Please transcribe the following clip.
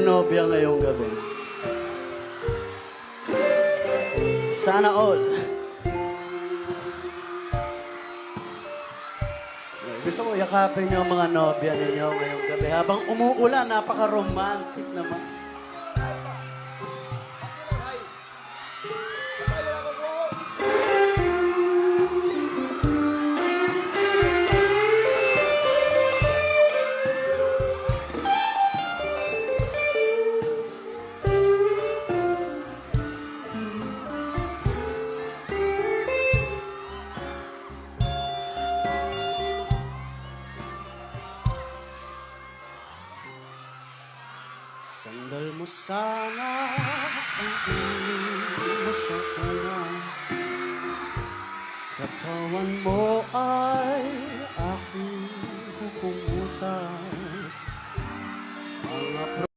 nobya ngayong gabi. Sana all. Gusto ko yakapin niyo ang mga nobya ninyo ngayong gabi. Habang umuulan, napaka-romantic naman. Sandal mo sana ang iyong mo sa ulan. Katawan mo ay aking hukutan.